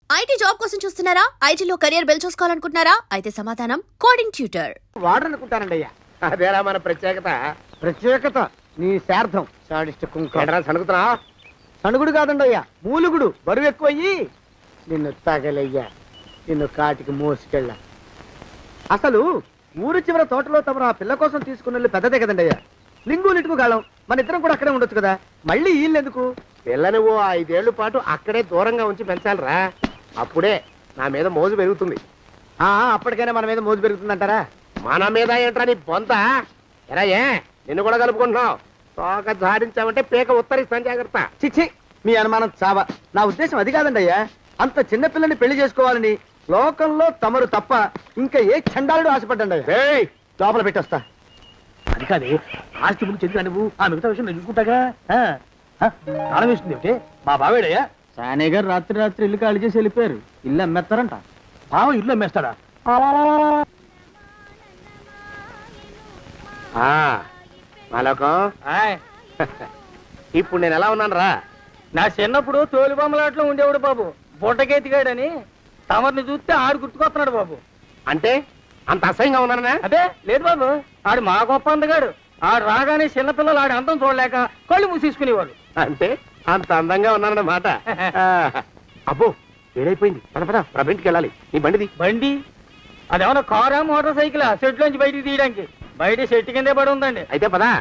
IT job కోసం చూస్తున్నారా? ఐటీలో కెరియర్ బిల్డ్ చూసుకోవాలనుకుంటున్నారా? అయితే సమాధానం కోడింగ్ ట్యూటర్. వాడనుకుంటానండి అయ్యా. అదేరా మన ప్రత్యేకత. ప్రత్యేకత నీ శార్థం సాడిస్ట్ కుంక. ఎడరా సణుకుతున్నా? సణుగుడు కాదండి అయ్యా, మూలుగుడు. బరువు ఎక్కువయ్యి నిన్ను తగలయ్యా, నిన్ను కాటికి మోసుకెళ్ళ. అసలు ఊరు చివర తోటలో తమరు ఆ పిల్ల కోసం తీసుకున్న పెద్దదే కదండి అయ్యా. లింగు లిటుకు గాలం, మన ఇద్దరం కూడా అక్కడే ఉండొచ్చు కదా. మళ్ళీ వీళ్ళెందుకు? పిల్లని ఓ 5 ఏళ్ల పాటు అక్కడే దూరంగా ఉంచి పెంచాలిరా. అప్పుడే నా మీద మోజు పెరుగుతుంది. అప్పటికైనా మన మీద మోజు పెరుగుతుందంటారా? మన మీద ఏంట్రా నీ బొంత? ఎరా ఏ నిన్ను కూడా కలుపుకుంటున్నావు? తోక జాడించావంటే పీక ఉత్తరిస్తాను, జాగ్రత్త. చిచ్చి, మీ అనుమానం చావా. నా ఉద్దేశం అది కాదండి అయ్యా. అంత చిన్న పిల్లని పెళ్లి చేసుకోవాలని లోకంలో తమరు తప్ప ఇంకా ఏ చండాలుడు ఆశపడ్డండి అయ్యా. ఏయ్, లోపల పెట్టొస్తా. అది కాదే, ఆస్తి ముందు చెందుగా నువ్వు ఆ మిగతా విషయం నేను చూసుకుంటాగా. తాళం వేస్తుంది ఏమిటి? మా బావేడయ్యా. సానే గారు రాత్రి ఇల్లు ఖాళీ చేసి వెళ్ళిపోయారు. ఇల్లు అమ్మేస్తారంట. బావ ఇల్లు అమ్మేస్తాడా? మాలోకం, ఇప్పుడు నేను ఎలా ఉన్నాను రా? నా చిన్నప్పుడు తోలు బొమ్మలాట్లో ఉండేవాడు బాబు, బుట్టకెత్తిగాడని. తమరిని చూస్తే ఆడు గుర్తుకొస్తున్నాడు బాబు. అంటే అంత అసహ్యంగా ఉన్నానా? అదే లేదు బాబు, ఆడు మా గొప్ప అందగాడు. ఆడు రాగానే చిన్నపిల్లలు ఆడి అందం చూడలేక కళ్ళు మూసేసుకునేవాడు. అంటే అంత అందంగా ఉన్నానన్నమాట. అబ్బో, ఏడైపోయింది. పద పద, ప్రభంటికి వెళ్ళాలి. నీ బండిది. బండి అదేమన్నా కారా మోటార్ సైకిల్? సెట్ లోంచి బయటికి తీయడానికి బయట సెట్ కిందే పడి ఉందండి. అయితే పదా.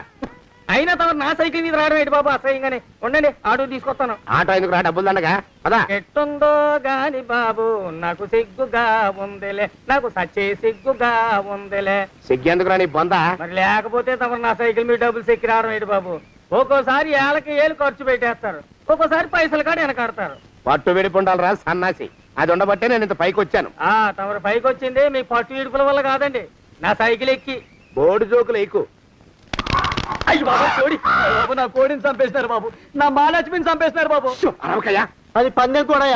అయినా తమరు నా సైకిల్ మీద రావడం ఏంటి బాబు అసహ్యంగానే. ఉండండి, ఆటో తీసుకొస్తాను. ఆటో ఎందుకు రా, డబ్బులు దండగా. పదా. ఎట్టుందో గాని బాబు నాకు సిగ్గుగా ఉందిలే, నాకు సచ్చే సిగ్గుగా ఉందిలే. సిగ్గెందుకు రా నీ బొంద? మరి లేకపోతే తమరు నా సైకిల్ మీద డబ్బులు సెక్కి రావడం ఏంటి బాబు? ఒక్కోసారి ఏళ్ళకి ఏళ్ళు ఖర్చు పెట్టేస్తారు, ఒక్కోసారి పైసలు కాడ వెనకాడతారు. పట్టు విడిపుండాలి రా సన్నాసి. అది ఉండబట్టే నేను ఇంత పైకి వచ్చాను. తమరు పైకి వచ్చింది మీ పట్టు ఇడుపుల వల్ల కాదండి, నా సైకిల్ ఎక్కి. బోర్డు జోకులు ఎక్కు. అయ్యి బాబు, కోడి బాబు, నా కోడిని చంపేసినారు బాబు, నా మహాలక్ష్మిని చంపేసినారు బాబు. అరవకయ్యా. అది పందెం కూడా.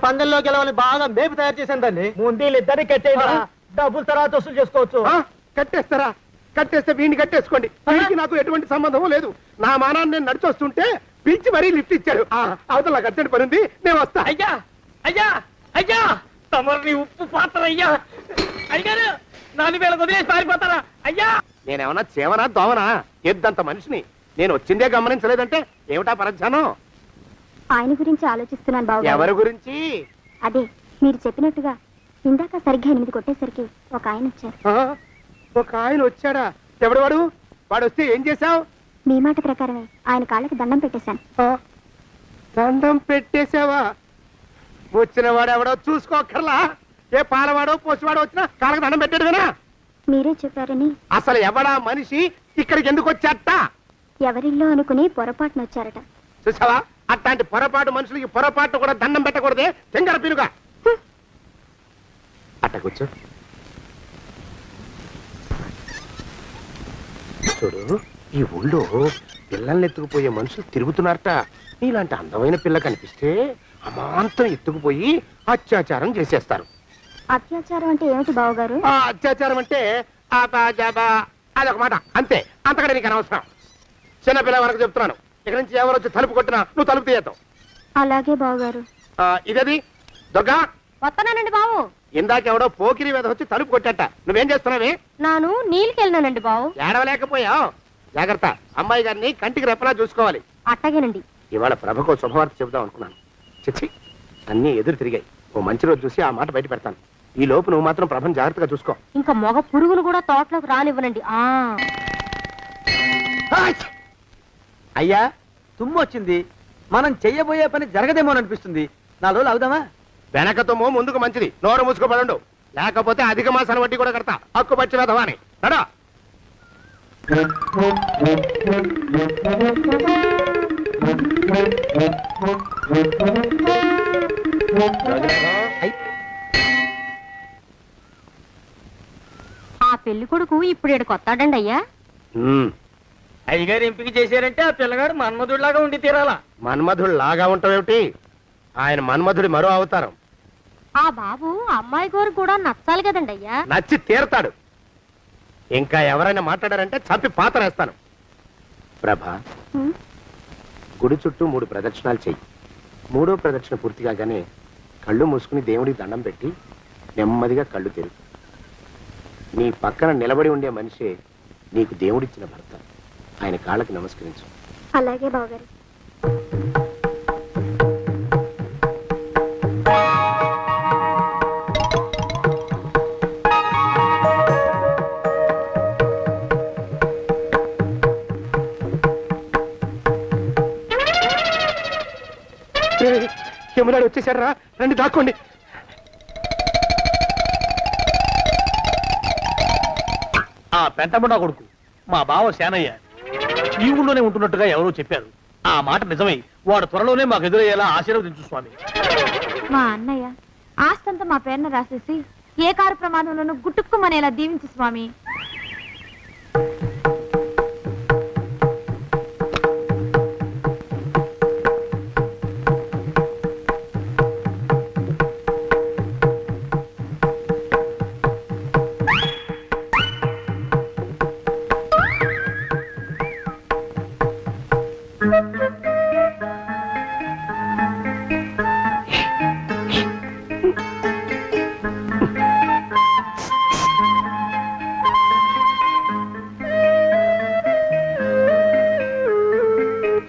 పందెంలో గెలవని బాగా మేపు తయారు చేశాను దాన్ని. ముందు ఇద్దరిని కట్టేయండి, డబ్బులు తర్వాత వసూలు చేసుకోవచ్చు. కట్టేస్తారా? కట్టేస్తే వీడిని కట్టేసుకోండి. వీడికి నాకు ఎటువంటి సంబంధం లేదు. నా మానాన్ని నేను నడిచొస్తుంటే పిలిచి మరీ లిఫ్ట్ ఇచ్చాడు. అవతల నాకు అర్జెంట్ పని ఉంది, నేను వస్తా. అయ్యా అయ్యా అయ్యా, తమరిని ఉప్పు పాత్ర అయ్యా. అయ్యారు నాలుగు వేల వదిలేసి పారిపోతారా అయ్యా? నేనేమన్నా చేవనా దోవనా? ఎద్దంత మనిషిని. నేను వచ్చిందే గమనించలేదంటే ఏమిటా పరధ్యానం? ఆయన గురించి ఆలోచిస్తున్నాను బాబు. ఎవరి గురించి? అదే మీరు చెప్పినట్టుగా ఇందాక సరిగ్గా 8 కొట్టేసరికి ఒక ఆయన వచ్చారు. ఒక ఆయన వచ్చాడా? ఎవడు వాడు? వాడు వస్తే ఏం చేశావు? మీ మాట ప్రకారమే ఆయన కాళ్ళకి దండం పెట్టేశాను. దండం పెట్టేశావా? వచ్చిన వాడు ఎవడో చూసుకోకర్లా. ఏ పాలవాడో పోసివాడో వచ్చినా కాళ్ళకి దండం పెట్టాడువేనా? మీరే చెప్పారని. అసలు ఎవడా మనిషి? ఇక్కడికి ఎందుకు వచ్చాట? ఎవరిల్లో అనుకుని పొరపాటున వచ్చారట. చూసావా, అట్లాంటి పొరపాటు మనుషులకి పొరపాటు కూడా దండం పెట్టకూడదే. తెంగర పినుగా అట్ట కూర్చో. చూడు, ఈ ఊళ్ళో పిల్లల్ని ఎత్తుకుపోయే మనుషులు తిరుగుతున్నారట. నీలాంటి అందమైన పిల్ల కనిపిస్తే అమాంతం ఎత్తుకుపోయి అత్యాచారం చేసేస్తారు. అత్యాచారం అంటే ఏమిటి బావగారు? అత్యాచారం అంటే అదొక మాట, అంతే. అంతకంటే నీకు అనవసరం. చిన్నపిల్ల వరకు చెప్తున్నాను. ఇక్కడి నుంచి ఎవరు వచ్చి తలుపు కొట్టినా నువ్వు తలుపు తీయతావు. అలాగే బావగారు. ఇదేది దొంగ? వస్తున్నానండి బావు. ఇందాక ఎవడో పోకిరి మీద వచ్చి తలుపు కొట్టట. నువ్వేం చేస్తున్నావే? నాను నీళ్ళకెళ్ళినానండి బావు. ఏడవలేకపోయావు. జాగ్రత్త, అమ్మాయి గారిని కంటికి రెప్పలా చూసుకోవాలి. అట్టగేనండి. ఇవాళ ప్రభకు శుభవార్త చెబుదాం అనుకున్నాను. చిచ్చి, అన్నీ ఎదురు తిరిగాయి. ఓ మంచి రోజు చూసి ఆ మాట బయట పెడతాను. ఈ లోపు నువ్వు మాత్రం ప్రభను జాగ్రత్తగా చూసుకో. ఇంకా మొగ పురుగును కూడా తోటలోకి రానివ్వనండి. అయ్యా, తుమ్ము వచ్చింది. మనం చెయ్యబోయే పని జరగదేమో అనిపిస్తుంది. 4 రోజులు అవుదామా? వెనకతోమో ముందుకు మంచిది. నోరు మూసుకోబడండు, లేకపోతే అధిక మాసాల వడ్డీ కూడా కడతా. హక్కు పచ్చి వెధవాని నడా. ఆ పెళ్లి కొడుకు ఇప్పుడు ఇక్కడికి వస్తాడండి అయ్యా. అయ్యగారు ఎంపిక చేశారంటే ఆ పిల్లగాడు మన్మధుడిలాగా ఉండి తీరాలా. మన్మధుడు లాగా ఉంటావేమిటి? ఆయన మన్మధుడి మరో అవతారం. ఆ బాబు అమ్మాయి గారు కూడా నచ్చాలి కదండి అయ్యా. నచ్చి తీరతాడు. ఇంకా ఎవరైనా మాట్లాడారంటే చంపి పాతరేస్తాను. ప్రభా, గుడి చుట్టూ 3 ప్రదక్షిణాలు చెయ్యి. 3వ ప్రదక్షిణ పూర్తి కాగానే కళ్ళు మూసుకుని దేవుడికి దండం పెట్టి నెమ్మదిగా కళ్ళు తెరుగు. నీ పక్కన నిలబడి ఉండే మనిషే నీకు దేవుడిచ్చిన భర్త. ఆయన కాళ్ళకి నమస్కరించు. అలాగే బావగారు. యమునాడు వచ్చేసాడు రా, రండి దాక్కోండి. ఆ పెంటముడా కొడుకు మా బావ శానయ్య ఈ ఊళ్ళోనే ఉంటున్నట్టుగా ఎవరో చెప్పారు. ఆ మాట నిజమై వాడు త్వరలోనే మాకు ఎదురయ్యేలా ఆశీర్వదించు స్వామి. మా అన్నయ్య ఆస్తంతా మా పేరున రాసేసి ఏ కారు ప్రమాదంలోనూ గుట్టుక్కుమనేలా దీవించు స్వామి.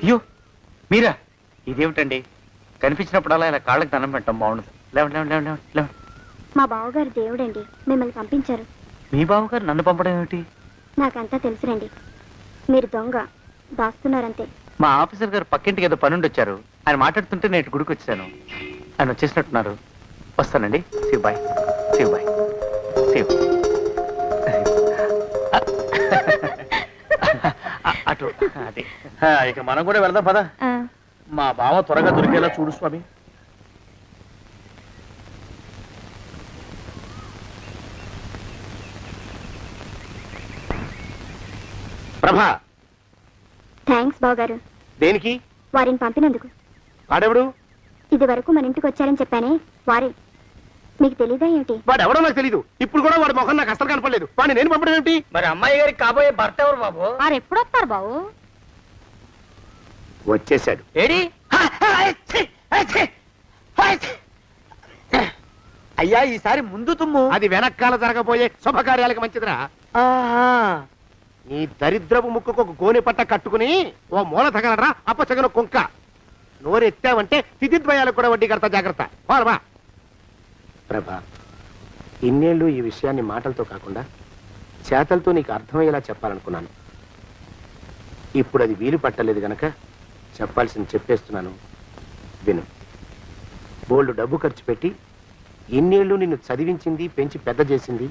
అయ్యో మీరా, ఇదేమిటండి? కనిపించినప్పుడల్లా ఇలా కాళ్ళకి దండం పెట్టడం బాగుండదు. లేవండి లేవండి లేవండి లేవండి. మా బావగారు దేవుడండి, మిమ్మల్ని పంపించారు. మీ బావగారు నన్ను పంపడం ఏమిటి? నాకంతా తెలుసురండి. మీరు దొంగ దాస్తున్నారంతే. మా ఆఫీసర్ గారు పక్కింటికి ఏదో పనుండి వచ్చారు. ఆయన మాట్లాడుతుంటే నేను గుడికి వచ్చాను. ఆయన వచ్చేసినట్టున్నారు. వస్తానండి. Shiv bye, Shiv bye, Shiv. అటు అదే. ఇక మనం కూడా వెళ్దాం పద. మా బావ త్వరగా దొరికేలా చూడు స్వామి. ప్రభా, థ్యాంక్స్ బావగారు, దేనికి? వారిని పంపినందుకు. వాడెవడు? ఇది వరకు మన ఇంటికి వచ్చారని చెప్పానే వారే. మీకు తెలీదా ఏమిటి? వాడు ఎవడో నాకు తెలీదు. ఇప్పుడు కూడా వాడి మొహం నాకు అసలు కనపడలేదు. వాడిని నేను పంపడం ఏమిటి? మరి అమ్మాయి గారికి కాబోయే భర్త ఎవరు బాబు? వారు ఎప్పుడు వస్తారు బాబు? వచ్చేసాడు. ఏడి? అయ్యా ఈసారి ముందు తుమ్ము. అది వెనకాల జరగబోయే శుభకార్యాలకు మంచిదిరా. ఆహా. నీ దరిద్రపు ముక్కుకు ఒక గోనె పట్ట కట్టుకుని ఓ మూల తగలరా అప్పచగన కుంక. నోరెత్తావంటే తిథిద్వయాలకు కూడా వడ్డీ కడతా, జాగ్రత్త. పోరమా. ప్రభా, ఇన్నేళ్ళు ఈ విషయాన్ని మాటలతో కాకుండా చేతలతో నీకు అర్థమయ్యేలా చెప్పాలనుకున్నాను. ఇప్పుడు అది వీలు పట్టలేదు గనక చెప్పాల్సింది చెప్పేస్తున్నాను, విను. బోల్డు డబ్బు ఖర్చు పెట్టి ఇన్నేళ్ళు నిన్ను చదివించింది, పెంచి పెద్ద చేసింది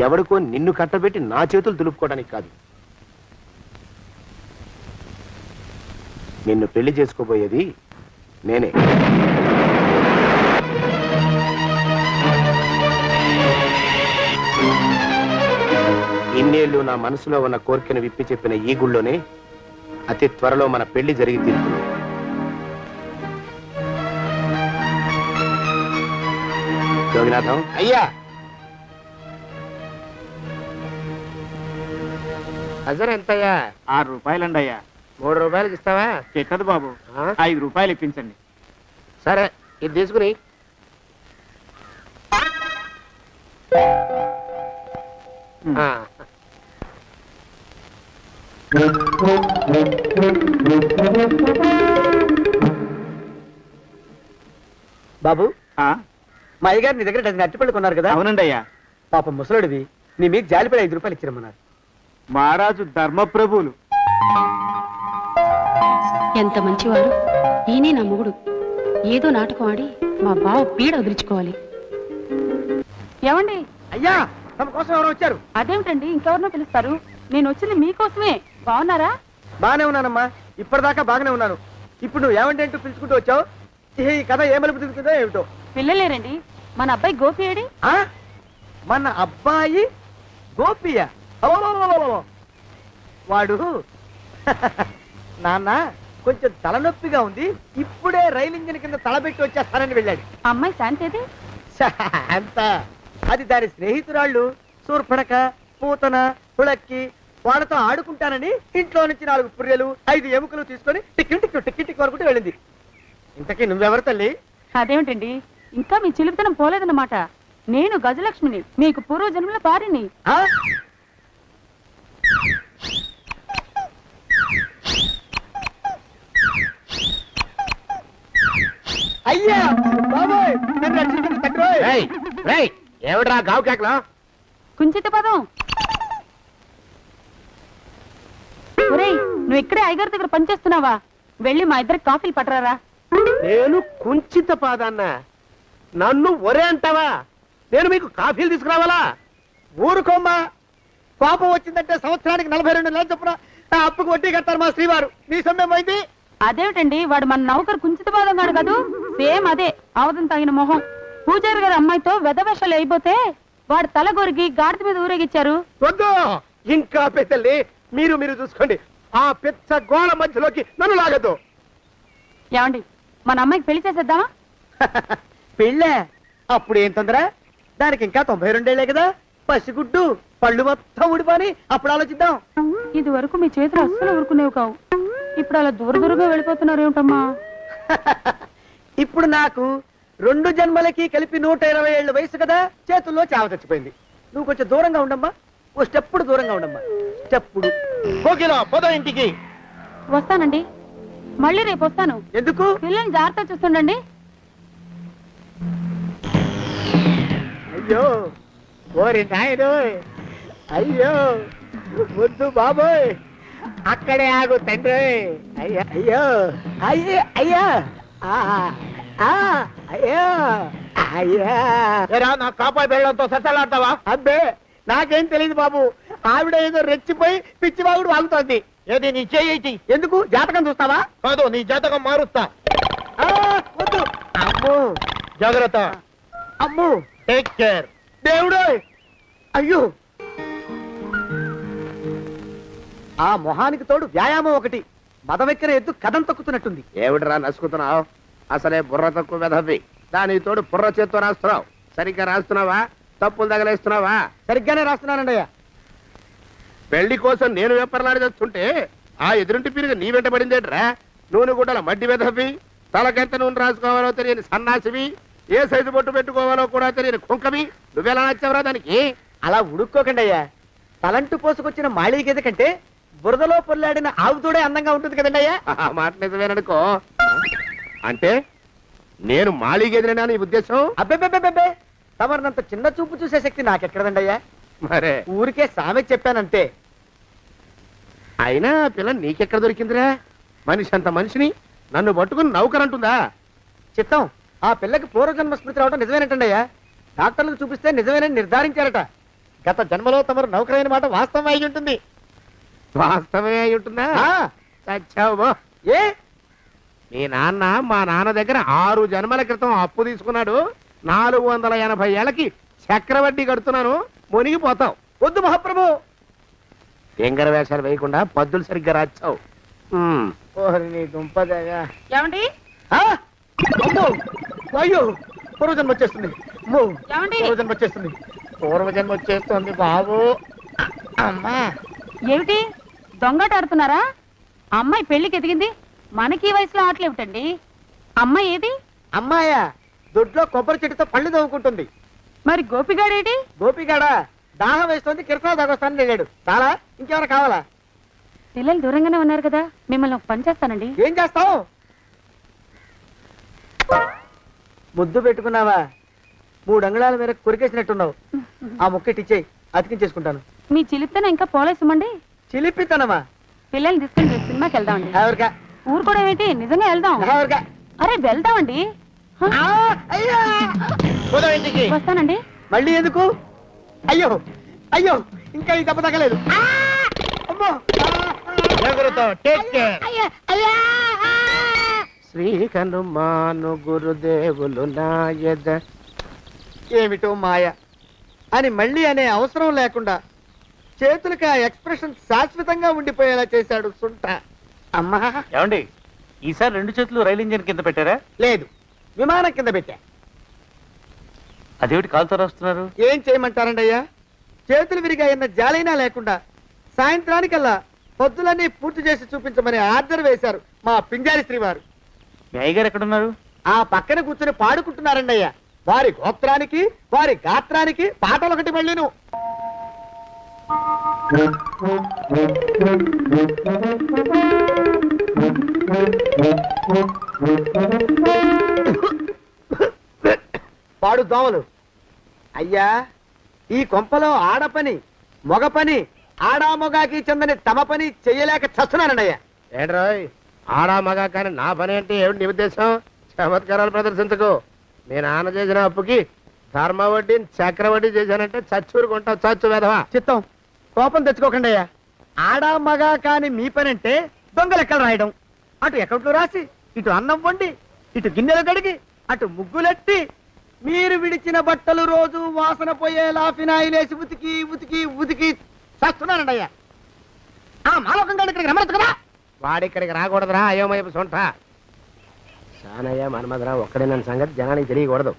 ఎవడికో నిన్ను కట్టబెట్టి నా చేతులు దులుపుకోవడానికి కాదు. నిన్ను పెళ్లి చేసుకోబోయేది నేనే. ఇన్నేళ్ళు నా మనసులో ఉన్న కోరికను విప్పి చెప్పిన ఈ గుళ్ళోనే అతి త్వరలో మన పెళ్లి జరిగి తీరుతుంది. యోగినాథం అయ్యా, హజర్ ఎంతయ్యా? 6 రూపాయలండి అయ్యా. 3 రూపాయలకి ఇస్తావా? ఎక్కదు బాబు, 5 రూపాయలు ఇప్పించండి. సరే, ఇది తీసుకుని. బాబు, మా అయ్యగారు నీ దగ్గర డజన్ అరటిపళ్ళు కొన్నారు కదా? అవునండి అయ్యా. పాప ముసలుడివి, నీ మీకు జాలిపడి 5 రూపాయలు ఇచ్చిరమ్మన్నారు. మహారాజు ధర్మప్రభువులు. ఎంత మంచివాడు ఈయనే నా మొగుడు. ఏదో నాటకం ఆడి మా బావ పీడ వదిలించుకోవాలి. ఏమండి? అయ్యా, తమ కోసం ఎవరో వచ్చారు. అదేమిటండి, ఇంకెవరినో పిలుస్తారు? నేను వచ్చింది మీకోసమే. బాగున్నారా? బాగానే ఉన్నానమ్మా, ఇప్పటిదాకా బాగానే ఉన్నాను. ఇప్పుడు నువ్వు ఏమంటే అంటూ పిలుచుకుంటూ వచ్చావు. ఈ కథ ఏ మలుపు తిరుగుతుందో ఏమిటో. పిల్లలేరండి. మన అబ్బాయి గోపి ఏడి? ఆ? మన అబ్బాయి గోపియ? అబ్బబ్బబ్బబ్బబ్బ. వాడు నాన్న కొంచెం తలనొప్పిగా ఉంది, ఇప్పుడే రైలు ఇంజిన్ కింద తలబెట్టి వచ్చేస్తానని వెళ్ళాడు. అమ్మాయి శాంతేది? అంత అది దాని స్నేహితురాళ్ళు సూర్పడక, పూతన, పుళక్కి వాళ్ళతో ఆడుకుంటానని ఇంట్లో నుంచి 4 పుర్రెలు 5 ఎముకలు తీసుకొని టిక్కి టిక్కి టిక్కి టిక్కి వరకు వెళ్ళింది. ఇంతకీ నువ్వెవరు తల్లి? అదేమిటండి, ఇంకా మీ చిలుపుతనం పోలేదన్నమాట. నేను గజలక్ష్మిని, మీకు పూర్వ జన్మల భార్యని. ఆ? అయ్యా బాబోయ్ నన్ను రక్షించండి తండ్రోయ్. రేయ్, రేయ్, ఏమిట్రా గావు కేకలో? కుంచిత పదం. ఒరేయ్, నువ్వు ఇక్కడే అయ్యగారి దగ్గర పనిచేస్తున్నావా? వెళ్ళి మా ఇద్దరికి కాఫీలు పట్టరారా. నేను కుంచిత పాదాన్న, నన్ను ఒరే అంటావా? నేను మీకు కాఫీలు తీసుకురావాలా? ఊరుకోమ్మా, కోపం వచ్చిందంటే సంవత్సరానికి 42 నెలలు చొప్పున ఆ అప్పుకు వడ్డీ కట్టారు మా శ్రీవారు. నీ సొమ్మేం పోయింది? అదేమిటండి, వాడు మన నౌకరు కుంచిత పాదం గాడు కదూ. సేమ్ అదే, అవధం తగిన మొహం. పూజారి గారి అమ్మాయితో వెధవేషాలు అయిపోతే వాడు తల గొరిగి గాడిద మీద ఊరేగిచ్చారు. వద్దు, ఇంకా పెద్దల్ని మీరు చూసుకోండి. ఆ పెద్ద గోళ మధ్యలోకి నన్ను లాగద్దు. ఏమండి, మన అమ్మాయికి పెళ్లి చేసేద్దామా? పెళ్ళే? అప్పుడు ఏం తొందర? దానికి ఇంకా 92 కదా. పసిగుడ్డు పళ్ళు మొత్తం ఊడిపోని అప్పుడు ఆలోచిద్దాం. ఇది వరకు మీ చేతులు అస్సలు ఊరుకునేవి కావు. ఇప్పుడు అలా దూరంగా వెళ్ళిపోతున్నారు ఏమిటమ్మా? ఇప్పుడు నాకు 2 జన్మలకి కలిపి 120 ఏళ్ళ వయసు కదా. చేతుల్లో చావ చచ్చిపోయింది. నువ్వు కొంచెం దూరంగా ఉండమ్మా. ఓ స్టెప్పుడు దూరంగా ఉండమ్మా. స్టెప్పుడు. కోకిల పద ఇంటికి. వస్తానండి, మళ్ళీ రేపు వస్తాను. ఎందుకు? పిల్లల్ని జాగ్రత్త చూస్తుండండి. అయ్యో ఓరి నాయను, అయ్యో వద్దు బాబోయ్, అక్కడే ఆగు తండ్రి. అయ్యా అయ్యో అయ్యో అయ్యా అయ్యో అయ్యా. నా కాపాయి బెళ్ళంతో సత్తలాడతావా? అబ్బే నాకేం తెలియదు బాబు. ఆవిడ ఏదో రెచ్చిపోయి పిచ్చివాగుడు వాగుతోంది. ఏది నీ చేయి? ఎందుకు? జాతకం చూస్తావా? కాదు, నీ జాతకం మారుస్తా. ఆ, వద్దు. అమ్మో జాగ్రత్త. అమ్మో, టేక్ కేర్. దేవుడు. అయ్యో, ఆ మొహానికి తోడు వ్యాయామం ఒకటి. మదవెక్కిన ఎద్దు కథం తొక్కుతున్నట్టుంది. ఏమిటిరా నసుకుతున్నావు? అసలే బుర్ర తక్కువ వెధవి. దాని తోడు బుర్ర చేత్తో రాస్తున్నావు. సరిగ్గా రాస్తున్నావా? తప్పులు తగలేస్తున్నావా? సరిగ్గానే రాస్తున్నానండి అయ్యా. పెళ్లి కోసం నేను వెప్పర్లాడి చేస్తుంటే ఆ ఎదురింటి పీరుగా నీ వెంట పడిందేట్రా? నూనె గుడ్డల మడ్డి వెధవి, తలకెంత నూనె రాసుకోవాలో తెలియని సన్నాసివి, ఏ సైజు బొట్టు పెట్టుకోవాలో కూడా తెలియని కుంకవి. నువ్వెలా నచ్చావురా దానికి? అలా ఉడుక్కోకండి అయ్యా. తలంటు పోసుకొచ్చిన మాళీ గేద కంటే బురదలో పొల్లాడిన ఆవు తోడే అందంగా ఉంటుంది కదండి అయ్యా. ఆ మాట నిజమేననుకో. అంటే నేను మాళీగెదిరినా నీ ఉద్దేశం? అబ్బెబ్బెబ్బెబ్బే, తమరినంత చిన్న చూపు చూసే శక్తి నాకెక్కడదండి అయ్యా. మరే ఊరికే సామె చెప్పానంతే. అయినా ఆ పిల్ల నీకెక్కడ దొరికిందిరా? మనిషి అంత మనిషిని నన్ను పట్టుకుని నౌకరంటుందా? చిత్తం, ఆ పిల్లకి పూర్వజన్మ స్మృతి రావడం నిజమేనటండి అయ్యా. డాక్టర్లకు చూపిస్తే నిజమేనని నిర్ధారించారట. గత జన్మలో తమరు నౌకరైన మాట వాస్తవం అయి ఉంటుంది. వాస్తవమే అయి ఉంటుందా? ఆ, చచ్చావు. ఏ మీ నాన్న మా నాన్న దగ్గర 6 జన్మల క్రితం అప్పు తీసుకున్నాడు. 480 ఏళ్ళకి చక్రవడ్డీ కడుతున్నాను. మునిగిపోతావు. వద్దు మహాప్రభు. ఎంగర వేషాలు వేయకుండా పద్దులు సరిగ్గా రాచావు. ఓహరి నీ దుంపదగా. ఏమండి? ఆ, అమ్మో, అయ్యో, పూర్వజన్మ వచ్చేస్తుంది. అమ్మో, ఏమండి? పూర్వజన్మ వచ్చేస్తుంది. పూర్వజన్మ వచ్చేస్తుంది బాబు. అమ్మా, ఏమిటి దొంగట ఆడుతున్నారా? అమ్మాయి పెళ్లికి ఎదిగింది, మనకి ఈ వయసులో ఆటలేమిటండి? అమ్మాయి ఏది? అమ్మాయా? దొడ్లో కొబ్బరి చెట్టుతో పళ్ళు తవ్వుకుంటుంది. మరి గోపిగాడేటి? గోపిగాడ దాహం వేస్తుంది, కిరసా దాగొస్తానని వెళ్ళాడు. చాలా, ఇంకేమైనా కావాలా? పిల్లలు దూరంగానే ఉన్నారు కదా, మిమ్మల్ని ఒక పని చేస్తానండి. ఏం చేస్తావు? ముద్దు పెట్టుకున్నావా? 3 అంగుళాల మేర కొరికేసినట్టున్నావు. ఆ ముక్కటిచ్చేయి, అతికించేసుకుంటాను. మీ చిలిపితేనే ఇంకా పోలేసమండి. చిలిపితనమా? పిల్లల్ని తీసుకుని రేపు సినిమాకి వెళ్దామండి. ఎవరికా? ఊరు కూడా ఏమిటి, నిజంగా వెళ్దాం. ఎవరికా? అరే వెళ్దామండి. హ? ఆ, అయ్యా! ఇంటికి వస్తానండి. మళ్ళీ ఎందుకు? అయ్యో అయ్యో, ఇంకా ఈ దెబ్బ తగ్గలేదు. ఆ! అమ్మో! జాగ్రత్త. Take care. శ్రీ హనుమాను గురుదేవులు నాయద. ఏమిటో మాయ అని మళ్ళీ అనే అవసరం లేకుండా చేతులకి ఆ ఎక్స్ప్రెషన్ శాశ్వతంగా ఉండిపోయేలా చేశాడు సుంట. అమ్మా, ఏమండి, ఈసారి 2 చేతులు రైలు ఇంజిన్ కింద పెట్టారా? లేదు, విమానం కింద పెట్టా. అదేమిటి కాలుతో రాస్తున్నారు? ఏం చేయమంటారండి అయ్యా? చేతులు విరిగాయన్న జాలైనా లేకుండా సాయంత్రానికల్లా పొద్దులన్నీ పూర్తి చేసి చూపించమని ఆర్డర్ వేశారు మా పింజారి శ్రీవారు. మీ అయ్యగారు ఎక్కడున్నారు? ఆ పక్కన కూర్చొని పాడుకుంటున్నారండి అయ్యా. వారి గోత్రానికి వారి గాత్రానికి పాటలు ఒకటి మళ్ళీ నువ్వు. పాడు దోమలు. అయ్యా, ఈ కొంపలో ఆడపని మగ పని ఆడా మొగాకి చెందని తమ పని చెయ్యలేక చస్తున్నానండి అయ్యా. ఏంట్రోయ్ ఆడా మగా కానీ నా పని అంటే ఏమిటి నీ ఉద్దేశం? చమత్కారాలు ప్రదర్శించకు. నేను నాన్న చేసిన అప్పుకి ధర్మ వడ్డీ చక్రవడ్డీ చేశానంటే చచ్చూరుకుంటావు, చచ్చు వేధవా. చిత్తం, కోపం తెచ్చుకోకండి అయ్యా. ఆడా మగా కాని మీ పని అంటే దొంగ లెక్కలు రాయడం. అటు అకౌంట్లు రాసి, ఇటు అన్నం వండి, ఇటు గిన్నెలు కడిగి, అటు ముగ్గులెట్టి, మీరు విడిచిన బట్టలు రోజు వాసన పోయేలా ఫినాయిలేసి ఉతికి ఉతికి ఉతికి చేస్తున్నానండి అయ్యా. ఆ మాలోకం గడి ఇక్కడికి రమ్మనొచ్చు కదా. వాడిక్కడికి రాకూడదురా అయోమయపు సొంట. సానయ్య మన్మధరా ఒక్కడే నన్ను సంగతి జనానికి తెలియకూడదు.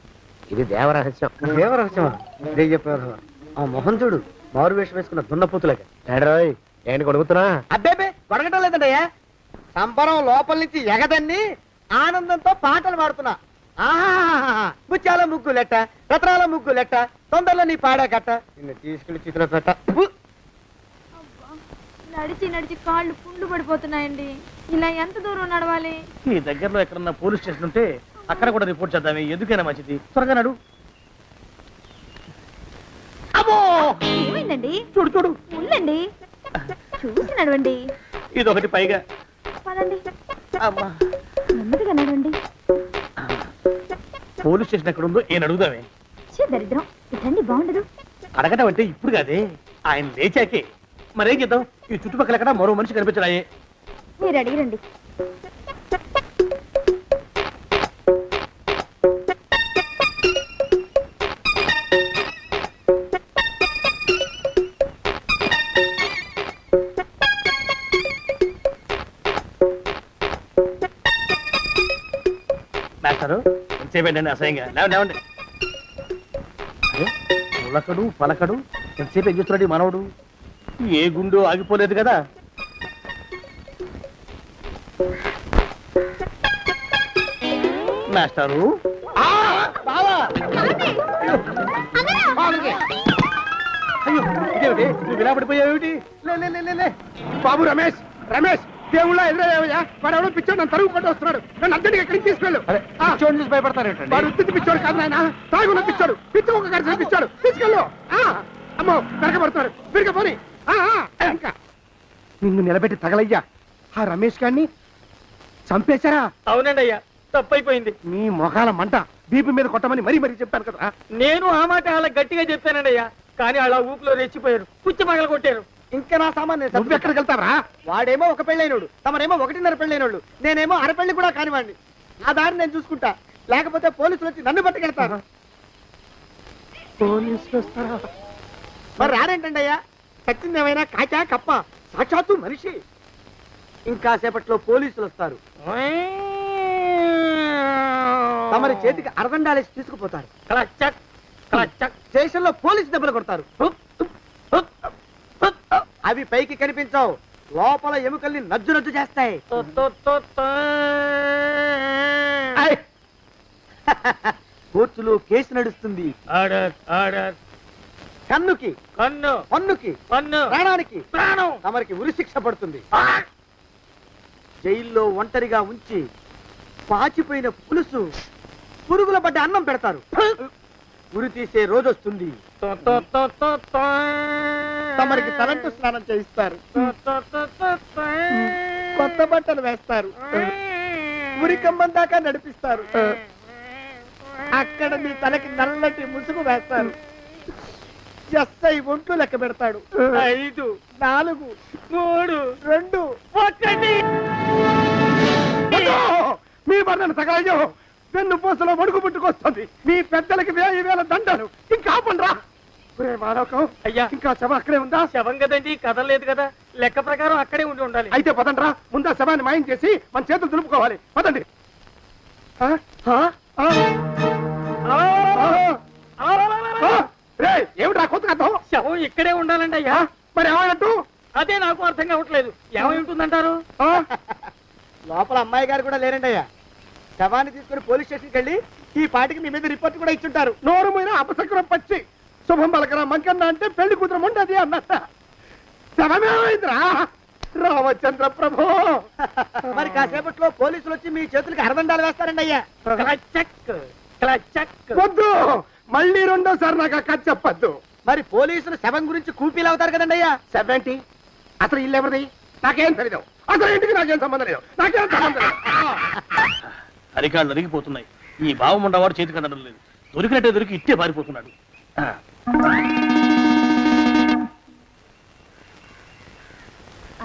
ఇది దేవరహస్యం. దేవరహస్యమా? ఇదే చెప్పారు. ఆ మొహం చూడు, మారు వేషం వేసుకున్న దున్నపోతులకి. ఏంట్రోయ్ ఏంటి కొడుకుతున్నా? అబ్బేబే కొడగటం లేదండయ్యా. సంబరం లోపల నుంచి ఎగదన్ని ఆనందంతో పాటలు పాడుతున్నా. ఆహా, ముత్యాల ముగ్గులెట్ట, రత్నాల ముగ్గులెట్ట, తొందరలో నీ పాడా కట్ట, నిన్ను తీసుకెళ్లి చిత్ర పెట్ట. నడిచి నడిచి కాళ్ళు పుండ్లు పడిపోతున్నాయండి. ఇలా ఎంత దూరం నడవాలి? ఈ దగ్గరలో ఎక్కడన్నా పోలీస్ స్టేషన్ ఉంటే అక్కడ కూడా రిపోర్ట్ చేద్దామే, ఎందుకైనా మంచిది. త్వరగా నడు. అమ్మో, ఏమైందండి? చూడు చూడు, ఉండండి, చూసి నడవండి. ఇదొకటి పైగా. పదండి, అమ్మా, నెమ్మదిగా నడవండి. పోలీస్ స్టేషన్ ఎక్కడ ఉందో ఏం అడుగుదామే. ఛీ, దరిద్రం, ఇటండి బాగుండదు. అడగటం అంటే ఇప్పుడు కాదే, ఆయన లేచాకే. మరేం చేద్దాం, ఈ చుట్టుపక్కల ఎక్కడ మరో మనిషి కనిపించడాయే. మీరు అడిగిరండి. మాస్టారు ఎంతసేపేంటండి అసహ్యంగా? లేవండి. అరే, పులకడు పలకడు ఎంతసేపు ఏం చేస్తున్నాడు ఈ మనవడు? ఏ గుండు ఆగిపోలేదు కదా. మాస్టారు, అయ్యో ఇదేమిటి, నువ్వు ఇలా పడిపోయావేమిటి? లే లే, లే, లే, లే. బాబు రమేష్, రమేష్ దేవుళ్ళ ఎదురయ్యా. వాడు ఎవడో పిచ్చోడు నన్ను తరుగు పట్టి వస్తున్నాడు. నన్ను అద్దెకి ఎక్కడికి తీసుకెళ్ళు. చూడండి చూసి భయపడతారేంటండి? వాడు ఉత్తి పిచ్చోడు కాదు నాయన, తాగున్న పిచ్చాడు, పిచ్చి ఒక గడిచిన పిచ్చాడు. తీసుకెళ్ళు. అమ్మో వెనకబడుతున్నాడు, విరగపోని. ఇంకా నిన్ను నిలబెట్టి తగలయ్యా. ఆ రమేష్ గారిని చంపేశారా? అవునండి అయ్యా, తప్పైపోయింది. మీ మొఖాల మంట బీపీ మీద కొట్టమని మరీ మరీ చెప్పాను కదా. నేను ఆ మాట అలా గట్టిగా చెప్పానండి అయ్యా, కానీ అలా ఊపిలో రెచ్చిపోయారు, పుచ్చి పగల కొట్టారు. ఇంకా నా సామాన్ నువ్వు ఎక్కడికి వెళ్తావరా? వాడేమో ఒక పెళ్ళైనోడు, తమరేమో 1.5 పెళ్ళైనోళ్ళు, నేనేమో అరపెళ్ళి కూడా కానివ్వండి. ఆ దారి నేను చూసుకుంటా, లేకపోతే పోలీసులు వచ్చి నన్ను పట్టుకెళ్తారు. పోలీసులు వస్తారా? మరి రారేంటండి అయ్యా, చచ్చింది ఏమైనా కాచా కప్ప, సాక్షాత్తు మనిషి. ఇంకా సేపట్లో పోలీసులు వస్తారు, తమరి చేతికి అరదండాలేసి తీసుకుపోతారు. స్టేషన్ లో పోలీసు దెబ్బలు కొడతారు. అవి పైకి కనిపించవు, లోపల ఎముకల్ని నజ్జు నజ్జు చేస్తాయి. కోర్టులో కేసు నడుస్తుంది. కన్నుకి కన్ను, పన్నుకి పన్ను, ప్రాణానికి ప్రాణం. తమరికి ఉరిశిక్ష పడుతుంది. జైల్లో ఒంటరిగా ఉంచి పాచిపోయిన పులుసు, పురుగుల పడ్డ అన్నం పెడతారు. ఉరి తీసే రోజు వస్తుంది. తమరికి తలంటు స్నానం చేయిస్తారు, కొత్త బట్టలు వేస్తారు, ఉరి కంబం దాకా నడిపిస్తారు. అక్కడ మీ తలకి నల్లటి ముసుగు వేస్తారు. ఎస్ఐ ఒంట్లు లెక్క పెడతాడు. 5, 4, 3, 2, 1. మీ బంధన తగలయ్యో, పెన్ను పూసలో వడుగు పుట్టుకొస్తుంది. మీ పెద్దలకి 1000 దండలు. ఇంకా ఆపండ్రా. మానవకం అయ్యా, ఇంకా శవం అక్కడే ఉందా? శవం కదండి, కదలేదు కదా, లెక్క ప్రకారం అక్కడే ఉండి ఉండాలి. అయితే పదండ్రా, ముందా శవాన్ని మాయం చేసి మన చేతులు దులుపుకోవాలి. పదండి. ఏమిట్రా కొత్త కథ? శవం ఇక్కడే ఉండాలండి అయ్యా. మరి ఏమన్నట్టు? అదే నాకు అర్థం కావట్లేదు. ఏమై ఉంటుందంటారు? లోపల అమ్మాయి గారు కూడా లేరండి అయ్యా. శవాన్ని తీసుకుని పోలీస్ స్టేషన్కి వెళ్ళి ఈ పాటికి మీ మీద రిపోర్ట్ కూడా ఇచ్చుంటారు. నోరుమైన అపశకునం పచ్చి శుభం పలకరా మంకన్న అంటే పెళ్లి కూతురు ఉండదు అన్నట్ట. శవమేమైందిరా రామచంద్ర ప్రభు. మరి కాసేపట్లో పోలీసులు వచ్చి మీ చేతులకి అరదండాలు వేస్తారండి అయ్యా. వద్దు, మళ్ళీ రెండోసారి నాకు అక్క చెప్పద్దు. మరి పోలీసులు శవం గురించి కూపీలు అవుతారు కదండి అయ్యా. 70 అసలు ఇల్లు ఎవరిది నాకేం తెలియదు. అసలు ఇంటికి నాకేం సంబంధం లేదు. నాకేం సంబంధం లేదు. అరికాళ్ళు నరిగిపోతున్నాయి. ఈ భావం ఉండవాడు చేతికి అందడం లేదు. దొరికినట్టే దొరికి ఇట్టే పారిపోతున్నాడు.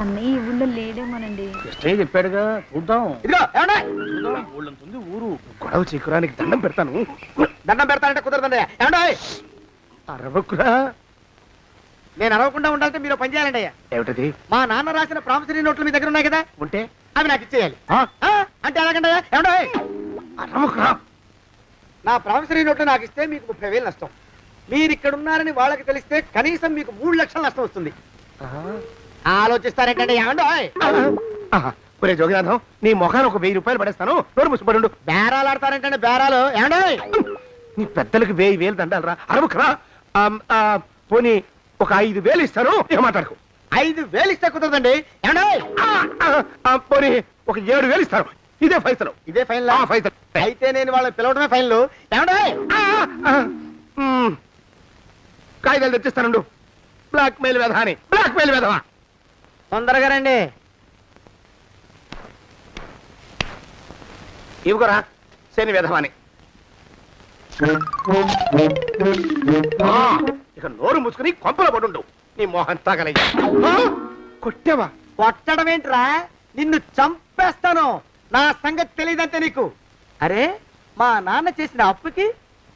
అన్నయ్య ఈ ఊళ్ళో లేడేమోనండి. కృష్ణయ్య చెప్పాడుగా, చూద్దాం. ఇదిగో ఏమండే చూద్దాం, ఊళ్ళంతుంది ఊరు. గొడవ చీకురానికి దండం పెడతాను. దండం పెడతానంటే కుదరదండి. ఏమండే అరవకురా. నేను అరవకుండా ఉండాలంటే మీరు పని చేయాలండి అయ్యా. ఏమిటది? మా నాన్న రాసిన ప్రామిసరీ నోట్లు మీ దగ్గర ఉన్నాయి కదా, ఉంటే అవి నాకు ఇచ్చేయాలి. ఆ? అంటే ఎలాగండి అయ్యా? ఏమండే అరవకురా. నా ప్రామిసరీ నోట్లు నాకు ఇస్తే మీకు 30,000 నష్టం. మీరు ఇక్కడ ఉన్నారని వాళ్ళకి తెలిస్తే కనీసం మీకు 3 లక్షల నష్టం వస్తుంది. ఆలోచిస్తారేంటండి? ఏమండో ఒరే జోగినాథం, నీ ముఖాన్ని ఒక 1000 రూపాయలు పడేస్తాను. నోరు ముసుపడు. బేరాలు ఆడతారేంటండి? బేరాలు ఏమండో? నీ పెద్దలకు 1000 దండాలరా. అరవకురా. పోనీ ఒక 5,000 ఇస్తాను. ఏం మాట్లాడుకో. 5,000 ఇస్తే కుదరదండి. ఏమండో? పోనీ ఒక 7,000 ఇస్తాను. ఇదే ఫైసలు. ఇదే ఫైనల్? ఫైసలు. అయితే నేను వాళ్ళని పిలవడమే ఫైనల్. ఏమండో? కాగితాలు తెచ్చిస్తాను. బ్లాక్ మెయిల్ వెధవా అని. బ్లాక్ మెయిల్ వెధవా. తొందరగా రండి. ఇవ్వరా శని వెధవాని. ఇక నోరు మూసుకుని కొంపలో పడుండు. నీ మోహన్ తాగలయ్యా. కొట్టేవా? కొట్టడం ఏంట్రా? నిన్ను చంపేస్తాను. నా సంగతి తెలియదంటే నీకు. అరే, మా నాన్న చేసిన అప్పుకి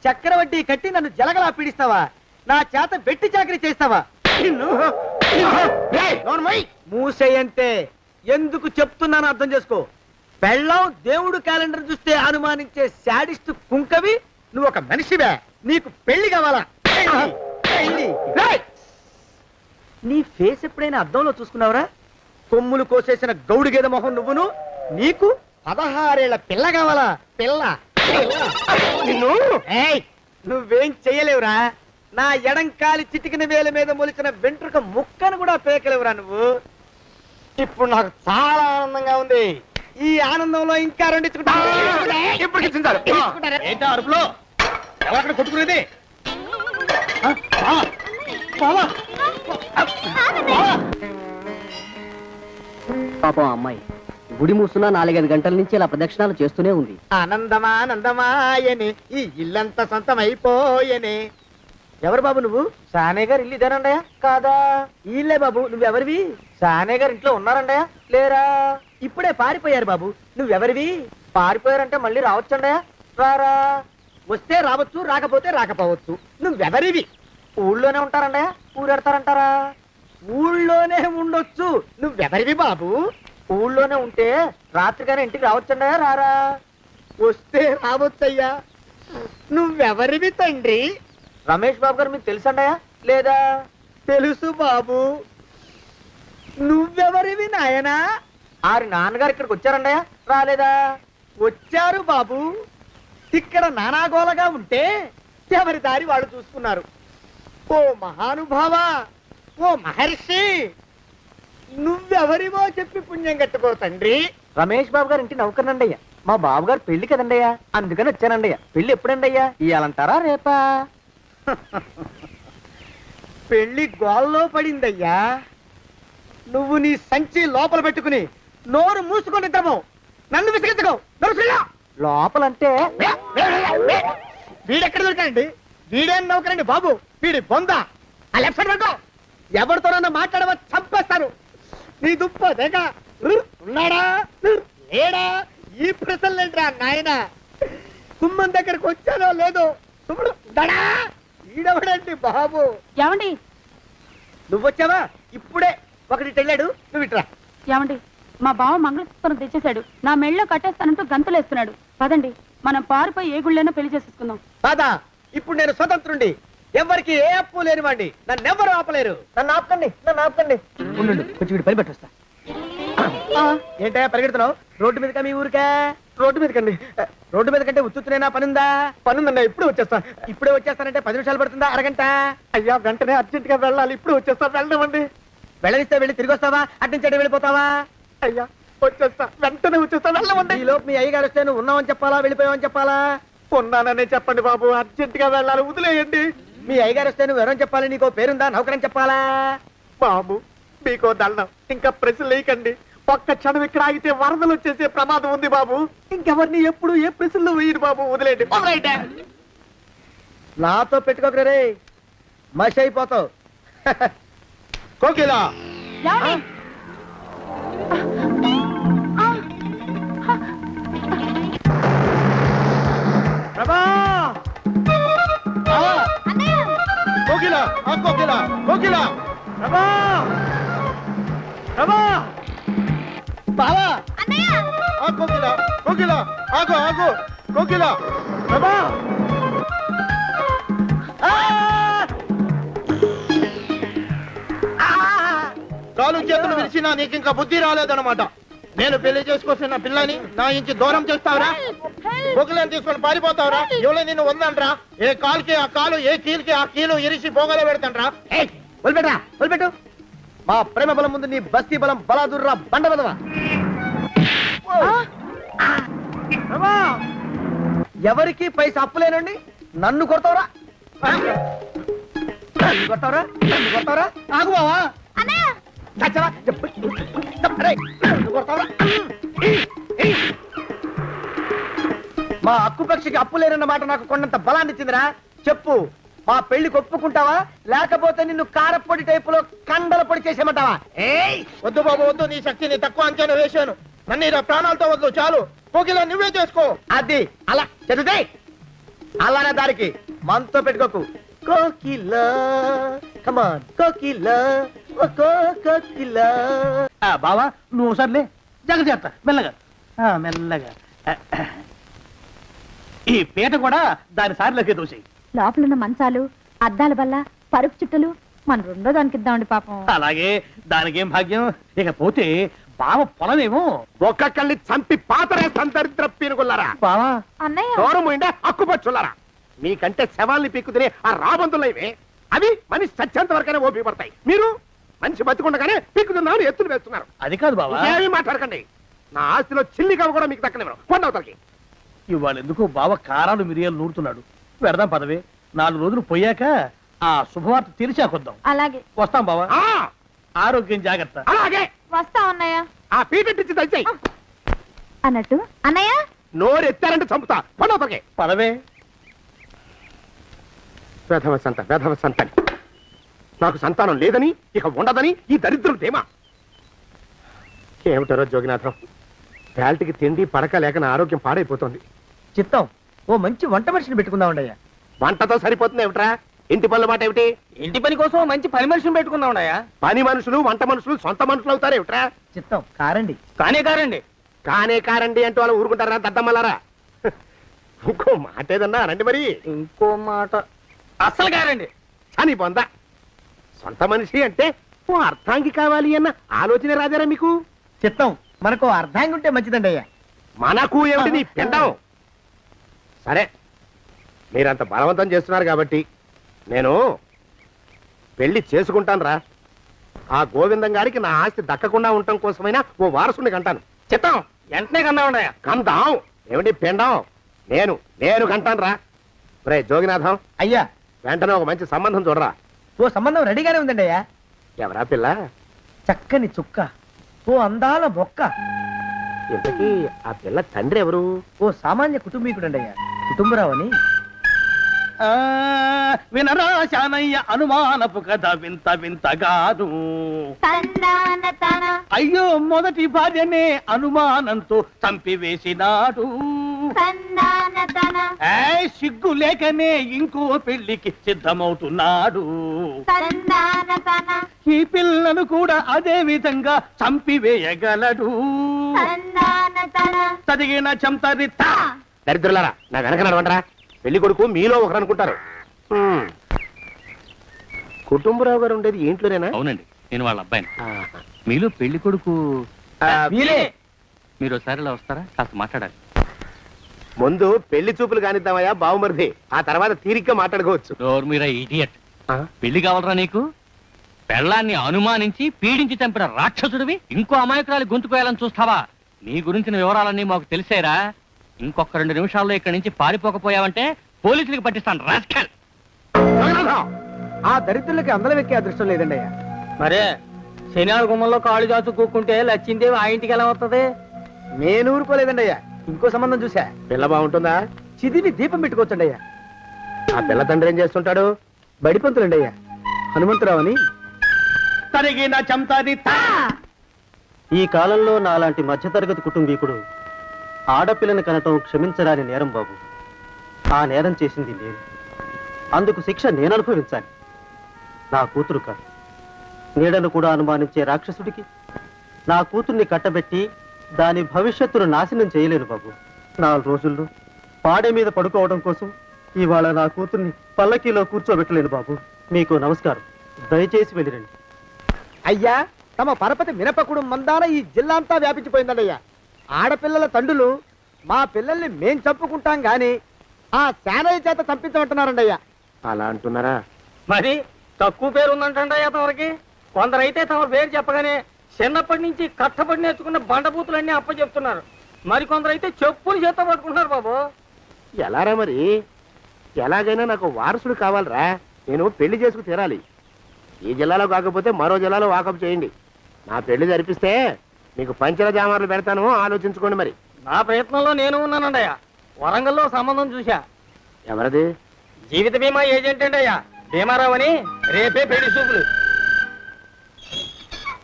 చక్రవడ్డీ కట్టి నన్ను జలగలా పీడిస్తావా? నా చేత వెట్టి చాకరీ చేస్తావా? మూసేయంటే ఎందుకు చెప్తున్నాను అర్థం చేసుకో. పెళ్ళం దేవుడు క్యాలెండర్ చూస్తే అనుమానించే శాడిస్ట్ కుంకవి నువ్వు ఒక మనిషివే. నీకు పెళ్లి కావాలా? పెళ్లి. నీ ఫేస్ ఎప్పుడైనా అద్దంలో చూసుకున్నావురా? కొమ్ములు కోసేసిన గౌడు గేదె మొహం నువ్వును. నీకు 16 ఏళ్ల పిల్ల కావాలా? పిల్ల. నిన్ను నువ్వేం చెయ్యలేవురా. నా ఎడంకాలి చిటికిన వేల మీద మొలిచిన వెంట్రుక ముక్కను కూడా పేకలేవురా నువ్వు. ఇప్పుడు నాకు చాలా ఆనందంగా ఉంది. ఈ ఆనందంలో ఇంకా రెండించుకుంటా. ఏంటా అరుపులో? ఎవరక్కడ కొట్టుకునేది? పాపం అమ్మాయి గుడి మూసున్న 4-5 గంటల నుంచి ఇలా ప్రదక్షిణాలు చేస్తూనే ఉంది. ఆనందమానందమాయని ఈ ఇల్లంతా సొంతమైపోయని. ఎవరు బాబు నువ్వు? సానే గారు ఇల్లు ఇదేనండయా? కాదా? ఇల్లే బాబు. నువ్వెవరివి? సానే గారు ఇంట్లో ఉన్నారండయా? లేరా? ఇప్పుడే పారిపోయారు బాబు. నువ్వెవరివి? పారిపోయారంటే మళ్ళీ రావచ్చండయా? రారా. వస్తే రావచ్చు, రాకపోతే రాకపోవచ్చు. నువ్వెవరివి? ఊళ్ళోనే ఉంటారండయా? ఊరెడతారంటారా? ఊళ్ళోనే ఉండొచ్చు. నువ్వెవరివి బాబు? ఊళ్ళోనే ఉంటే రాత్రిగానే ఇంటికి రావచ్చండయా? రారా. వస్తే రావచ్చయ్యా. నువ్వెవరివి తండ్రి? రమేష్ బాబు గారు మీకు తెలుసండయా? లేదా? తెలుసు బాబు. నువ్వెవరివి నాయనా? ఆరి నాన్నగారు ఇక్కడికి వచ్చారండయా? రాలేదా? వచ్చారు బాబు. ఇక్కడ నానాగోలగా ఉంటే ఎవరి దారి వాళ్ళు చూసుకున్నారు. ఓ మహానుభావ, ఓ మహర్షి, నువ్వెవరివో చెప్పి పుణ్యం కట్టుకో తండ్రి. రమేష్ బాబు గారు ఇంటి నౌకర్నండయ్యా. మా బాబు గారు పెళ్లి కదండయ్యా, అందుకని వచ్చానండయ్యా. పెళ్లి ఎప్పుడండయ్యా? ఇయ్యాలంటారా రేపా? పెళ్లి గోల్లో పడిందయ్యా. నువ్వు నీ సంచి లోపల పెట్టుకుని నోరు మూసుకొని నిద్రపో. నన్ను విసిగించుకో. లోపలంటే వీడెక్కడ దొరికాడండి? వీడేం నౌకరండి బాబు, వీడి బొంద. ఆ లెఫ్ట్ సైడ్ పెట్టుకో. ఎవరితోనన్నా మాట్లాడవా చంపేస్తాను. నీ దుప్ప దేగ ఉన్నాడా లేడా? ఈ ప్రశ్నలేంట్రా నాయన. కుమ్మం దగ్గరకు వచ్చానో లేదో చూడు. దడా ఈడవడండి బాబు. ఏమండి నువ్వొచ్చావా? ఇప్పుడే ఒకటి వెళ్ళాడు. నువ్వు ఇట్రా. ఏమండి, మా బావ మంగళసూత్రం తెచ్చేశాడు. నా మెళ్ళో కట్టేస్తానంటూ గంతులేస్తున్నాడు. పదండి, మనం పారిపోయి ఏ గుళ్ళైనా పెళ్లి చేసేసుకుందాం. కాదా? ఇప్పుడు నేను స్వతంత్రుండి, ఎవరికి ఏ అప్పు లేనివ్వండి. నన్ను ఎవరు ఆపలేరు. నన్ను ఆపకండి, నన్ను ఆపకండి. ఉండు, కొంచెం వీడు పని పెట్టొస్తా. ఏంటా పరిగెడుతున్నావు? రోడ్డు మీదకా మీ ఊరికా? రోడ్డు మీదకండి. రోడ్డు మీద కంటే ఉత్తునేనా పనుందా? పనుందన్నా, ఇప్పుడే వచ్చేస్తా. ఇప్పుడే వచ్చేస్తానంటే 10 నిమిషాలు పడుతుందా, అరగంట? అయ్యా వెంటనే అర్జెంట్ గా వెళ్ళాలి, ఇప్పుడు వచ్చేస్తా. వెళ్ళమండి. వెళ్ళనిస్తే వెళ్ళి తిరిగి వస్తావా, అట్నుంచి వెళ్ళిపోతావా? అయ్యా వచ్చేస్తా, వెంటనే వచ్చేస్తా. వెళ్ళమండి. ఈ లోపు మీ అయ్యగారు వస్తే నువ్వు ఉన్నావని చెప్పాలా, వెళ్ళిపోయావని చెప్పాలా? ఉన్నాననే చెప్పండి బాబు, అర్జెంట్ గా వెళ్ళాలి, వదిలేయండి. మీ అయ్యగారు వస్తే నువ్వు ఎవరని చెప్పాలి? నీకో పేరుందా, నౌకరని చెప్పాలా? బాబు మీకో దండం, ఇంకా ప్రశ్నలు వేయకండి. ఒక్క క్షణం ఇక్కడ ఆగితే వరదలు వచ్చేసే ప్రమాదం ఉంది బాబు. ఇంకెవరిని ఎప్పుడు ఏ ప్రశ్నలు వేయరు బాబు, వదిలేయండి. నాతో పెట్టుకోకరే రే, మషి అయిపోతావు. కోకిలా ఏమండి? ప్రభా! కోకిలా కోకిలా కోకిలా ప్రభా! ప్రభా! బావా! కోకిలా కోకిలా ఆగు ఆగు కోకిలా ప్రభా! కాలు చేతులు విరిచినా నీకు ఇంకా బుద్ధి రాలేదన్నమాట. నేను పెళ్లి చేసుకొస్తున్న పిల్లని నా ఇంచి దూరం చేస్తావురా? బొగ్గులను తీసుకొని పారిపోతావురా? ఎవరో నిన్ను ఉందంట్రా? ఏ కాలుకి ఆ కాలు, ఏ కీలుకి ఆ కీలు ఇరిచి బొగలో పెడతాంట్రా? వదిలిపెట్టరా, వదిలిపెట్టు. మా ప్రేమ బలం ముందు నీ బస్తీ బలం బలాదుర్రా, బండ బలవా. ఎవరికి పైసా అప్పులేనండి, నన్ను కొడతావురా? నన్ను కొడతావురా? నన్ను కొడతావురా? ఆగు బావా. చచ్చరా? అరే, నన్ను కొడతావురా? మా అక్కుపక్షికి అప్పులేనన్న మాట నాకు కొండంత బలాన్ని ఇచ్చిందిరా. చెప్పు, మా పెళ్లికి ఒప్పుకుంటావా, లేకపోతే నిన్ను కారపొడి టైపులో కండల పొడి చేసేమంటావా? వద్దు బాబు వద్దు, నీ శక్తిని తక్కువ అంచనా వేశాను. నన్ను ఇలా ప్రాణాలతో వద్దు, చాలు. కోకిలా నువ్వే చేసుకో. అది అలా చదివితే అలానే దారికి మనతో పెట్టుకోకు. కోకిలా కమాన్ కోకిలా, ఓ కోకిలా. బావా నువ్వు ఒకసారిలే, జాగ్రత్త, మెల్లగా మెల్లగా. ఈ పీట కూడా దాని సారిలోకి దోసేయి. లోపలున్న మంచాలు, అద్దాల బల్ల, పరుపు చుట్టలు మన రెండో దానికి ఇద్దామండి పాపం. అలాగే, దానికేం భాగ్యం. ఇకపోతే బావ పొలమేమో ఒక్కొక్కళ్ళని చంపి పాతరేస్తాను దరిద్ర పీనుకున్నారా. బావా. అన్నయ్య దూరం పోయిందా అక్కుపచ్చులారా? మీకంటే శవాల్ని పీక్కుతినే ఆ రాబందులైవే, అవి మనిషి చచ్చేంత వరకనే ఓపి పడతాయి. మీరు మనిషి బతికుండగానే పీక్కుతున్నామని ఎత్తులు వేస్తున్నారు. అది కాదు బావా. ఏమీ మాట్లాడకండి. నా ఆస్తిలో చిల్లికవ కూడా మీకు దక్కనివ్వరు. కొండవతలకి. ఇవాళ ఎందుకు బావ కారాలు మిరియాలు నూరుతున్నాడు. పెడదాం పదవే, 4 రోజులు పోయాక ఆ శుభవార్త తెరిచాకొద్దాం. అలాగే వస్తాం బావా. ఆ, ఆరోగ్యం జాగ్రత్త. అలాగే. వస్తా అన్నయ్య. ఆ పీటెట్టించి దయచేయి. అన్నట్టు అన్నయ్య, నోరు ఎత్తారంటే చంపుతా. కొండవతలకి. పదవే. వేధవ సంతానం. నాకు సంతానం లేదని, ఇక ఉండదని ఈ దరిద్రులు ధీమా. ఏమిటారో జోగినాథం, వేల్టికి తిండి పడక లేక నా ఆరోగ్యం పాడైపోతుంది. చిత్తం, ఓ మంచి వంట మనిషిని పెట్టుకుందామండయ్యా. వంటతో సరిపోతుంది ఏమిట్రా? ఇంటి పనుల మాట ఏమిటి? ఇంటి పని కోసం మంచి పని మనిషిని పెట్టుకుందామండయ్యా. పని మనుషులు వంట మనుషులు సొంత మనుషులు అవుతారు ఏమిట్రా? చిత్తం, కారండి. కానే కారండి. కారండి అంటూ వాళ్ళు ఊరుకుంటారా దద్దమ్మలారా? ఇంకో మాట ఏదన్నా రండి మరి. ఇంకో మాట అస్సలు కారండి. అని పొందా. సొంత మనిషి అంటే ఓ అర్థాంగి కావాలి అన్న ఆలోచన రాజారా మీకు? చిత్తం, మనకు అర్ధాంగి ఉంటే మంచిదండి అయ్యా. మనకు ఏమిటి నీ పిండం? సరే, మీరంత బలవంతం చేస్తున్నారు కాబట్టి నేను పెళ్లి చేసుకుంటాను రా. ఆ గోవిందం గారికి నా ఆస్తి దక్కకుండా ఉండటం కోసమైనా ఓ వారసుని కంటాను. చిత్తం, వెంటనే కన్నామండయ్యా. కందాం ఏమిటి పిండం? నేను కంటాను రా. రే జోగినాథం, అయ్యా వెంటనే ఒక మంచి సంబంధం చూడరా. ఓ సంబంధం రెడీగానే ఉందండి అయ్యా. ఎవరా పిల్ల? చక్కని చుక్క, ఓ అందాల మొక్క. ఇంతకీ ఆ పిల్ల తండ్రి ఎవరు? ఓ సామాన్య కుటుంబీకుడండి అయ్యా, కుటుంబరావు అని. వినరా శానయ్య అనుమానపు కథ వింత వింతగాదు. అయ్యో మొదటి భార్యనే అనుమానంతో చంపివేసినాడు. సిగ్గు లేకనే ఇంకో పెళ్లికి సిద్ధమవుతున్నాడు. ఈ పిల్లను కూడా అదే విధంగా చంపివేయగలడు. చదివిన చంతరిత. దరిద్రులారా, నా వెనక నడవంటరా. పెళ్లి కొడుకు మీలో ఒకరు అనుకుంటారు. కుటుంబరావు గారు ఉండేది ఏంట్లోనేనా? అవునండి, నేను వాళ్ళ అబ్బాయిని. ఆహా. మీలో పెళ్లి కొడుకు మీరే. మీరు ఒకసారి ఇలా వస్తారా? కాస్త మాట్లాడాలి. ముందు పెళ్లి చూపులు కానిద్దామయ్యా బావుమరిది, ఆ తర్వాత తీరిగ్గా మాట్లాడుకోవచ్చు. డోర్ మీరా ఇడియట్. పెళ్లి కావాలరా నీకు? పెళ్ళాన్ని అనుమానించి పీడించి చంపిన రాక్షసుడివి ఇంకో అమాయకురాలి గొంతు కోయాలని చూస్తావా? నీ గురించిన వివరాలన్నీ మాకు తెలిసేరా. ఇంకొక 2 నిమిషాల్లో ఇక్కడి నుంచి పారిపోకపోయావంటే పోలీసులకు పట్టిస్తాను రాస్కల్. ఆ దరిద్రులకి అందరం ఎక్కే అదృష్టం లేదండి అయ్యా. మరే శనివారం గుమ్మంలో కాళ్ళు చాచు కూకుంటే లచ్చిందేవి ఆ ఇంటికి ఎలా వస్తుంది? నేను ఊరుకోలేదండి అయ్యా. ఇంకో సంబంధం చూసా. పిల్ల బాగుంటుందా? చిదివి దీపం పెట్టుకోవచ్చండి అయ్యా. ఆ పిల్ల తండ్రి ఏం చేస్తుంటాడు? బడిపంతులండి అయ్యా, హనుమంతరావు అని. తరిగిన చంతది ఈ కాలంలో నాలాంటి మధ్యతరగతి కుటుంబీకుడు ఆడపిల్లని కనటం క్షమించరాని నేరం బాబు. ఆ నేరం చేసింది నేను, అందుకు శిక్ష నేను అనుభవించాలి. నా కూతురు కాదు, నీడను కూడా అనుమానించే రాక్షసుడికి నా కూతుర్ని కట్టబెట్టి దాని భవిష్యత్తును నాశనం చేయలేను బాబు. 4 రోజుల్లో పాడే మీద పడుకోవడం కోసం ఇవాళ నా కూతుర్ని పల్లకీలో కూర్చోబెట్టలేను బాబు. మీకు నమస్కారం, దయచేసి వెళ్ళిరండి. అయ్యా, తమ పరపతి మినపకుడు మందాన ఈ జిల్లా అంతా వ్యాపించిపోయిందండి అయ్యా. ఆడపిల్లల తండ్రులు మా పిల్లల్ని మేం చంపుకుంటాం గాని ఆ శానయ్య చేత చంపించమంటున్నారండి అయ్యా. అలా అంటున్నారా? మరి తక్కువ పేరు ఉందంటే తమరికి. కొందరైతే తమ పేరు చెప్పగానే చిన్నప్పటి నుంచి కట్టబడి నేర్చుకున్న బండబూతులన్నీ అప్పచెప్తున్నారు. మరి కొందరైతే చెప్పులు చేత పట్టుకుంటున్నారు బాబు. ఎలారా మరి? ఎలాగైనా నాకు వారసుడు కావాలరా. నేను పెళ్లి చేసుకు తీరాలి. ఈ జిల్లాలో కాకపోతే మరో జిల్లాలో వాకప్ చేయండి. నా పెళ్లి జరిపిస్తే మీకు పంచల జామార్లు పెడతాను, ఆలోచించుకోండి. మరి నా ప్రయత్నంలో నేను ఉన్నానండయ్య. వరంగల్లో సంబంధం చూశా. ఎవరది? జీవిత బీమా ఏజెంట్ అండి అయ్యా, భీమారావు అని. రేపే పెళ్లి చూపులు.